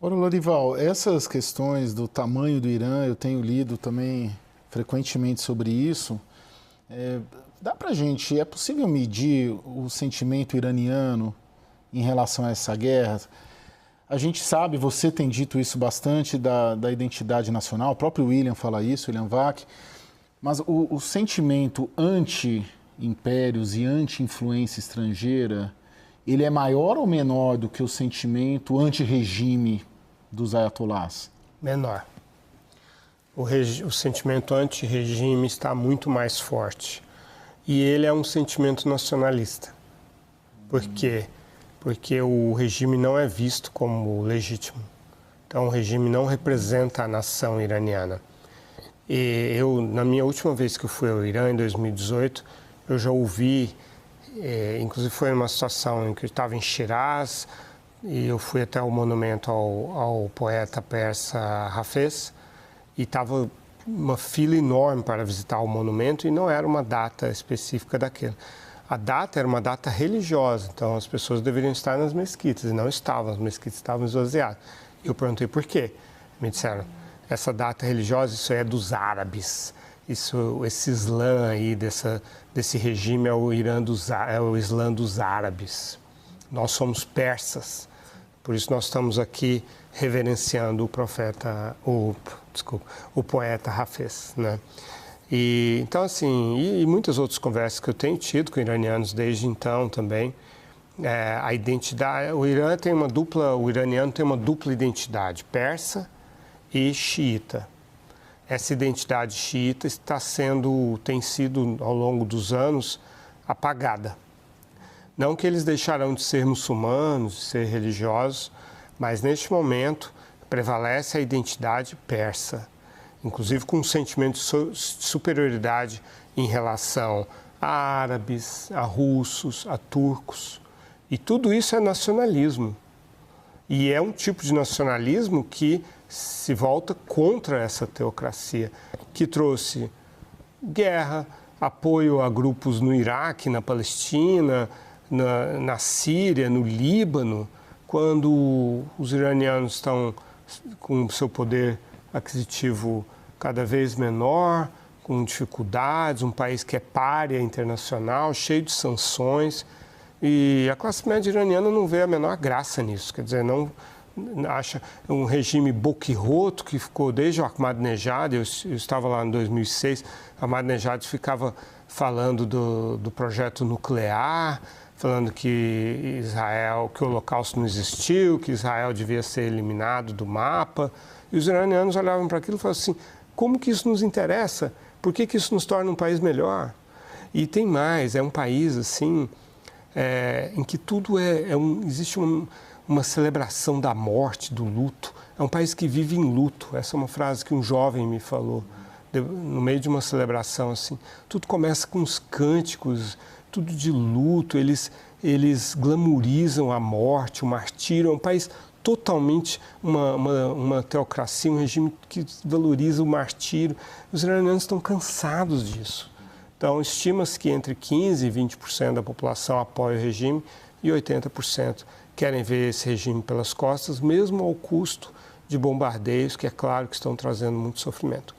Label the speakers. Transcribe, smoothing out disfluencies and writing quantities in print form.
Speaker 1: Ora, Lorival, essas questões do tamanho do Irã, eu tenho lido também frequentemente sobre isso. Dá pra gente, é possível medir o sentimento iraniano em relação a essa guerra? A gente sabe, você tem dito isso bastante, da identidade nacional, o próprio William fala isso, William Vac, mas o sentimento anti-impérios e anti-influência estrangeira, ele é maior ou menor do que o sentimento anti-regime dos ayatolás?
Speaker 2: Menor. O sentimento anti-regime está muito mais forte. E ele é um sentimento nacionalista. Por quê? Porque o regime não é visto como legítimo. Então, o regime não representa a nação iraniana. E eu, na minha última vez que eu fui ao Irã, em 2018, eu já ouvi, inclusive foi uma situação em que eu estava em Shiraz, e eu fui até o monumento ao poeta persa Hafez, e estava uma fila enorme para visitar o monumento, e não era uma data específica daquele. A data era uma data religiosa, então as pessoas deveriam estar nas mesquitas, e não estavam, as mesquitas estavam esvaziadas. Eu perguntei por quê. Me disseram, essa data religiosa, isso é dos árabes, esse Islã aí, desse regime é o Islã dos árabes. Nós somos persas, por isso nós estamos aqui reverenciando o poeta Hafez, né? E, então, assim, e muitas outras conversas que eu tenho tido com iranianos desde então também, a identidade, o iraniano tem uma dupla identidade, persa e xiita. Essa identidade xiita tem sido, ao longo dos anos, apagada. Não que eles deixarão de ser muçulmanos, de ser religiosos, mas neste momento prevalece a identidade persa, inclusive com um sentimento de superioridade em relação a árabes, a russos, a turcos. E tudo isso é nacionalismo. E é um tipo de nacionalismo que se volta contra essa teocracia, que trouxe guerra, apoio a grupos no Iraque, na Palestina, na Síria, no Líbano, quando os iranianos estão com seu poder aquisitivo cada vez menor, com dificuldades, um país que é pária internacional, cheio de sanções, e a classe média iraniana não vê a menor graça nisso, quer dizer, não acha um regime boquiroto que ficou desde o Ahmadinejad. Eu estava lá em 2006, Ahmadinejad ficava falando do projeto nuclear, falando que o Holocausto não existiu, que Israel devia ser eliminado do mapa. E os iranianos olhavam para aquilo e falavam assim, como que isso nos interessa? Por que isso nos torna um país melhor? E tem mais, é um país assim, em que tudo existe uma celebração da morte, do luto. É um país que vive em luto. Essa é uma frase que um jovem me falou, no meio de uma celebração assim. Tudo começa com os cânticos, tudo de luto, eles glamorizam a morte, o martírio. É um país totalmente uma teocracia, um regime que valoriza o martírio. Os iranianos estão cansados disso. Então, estima-se que entre 15% e 20% da população apoia o regime e 80% querem ver esse regime pelas costas, mesmo ao custo de bombardeios, que é claro que estão trazendo muito sofrimento.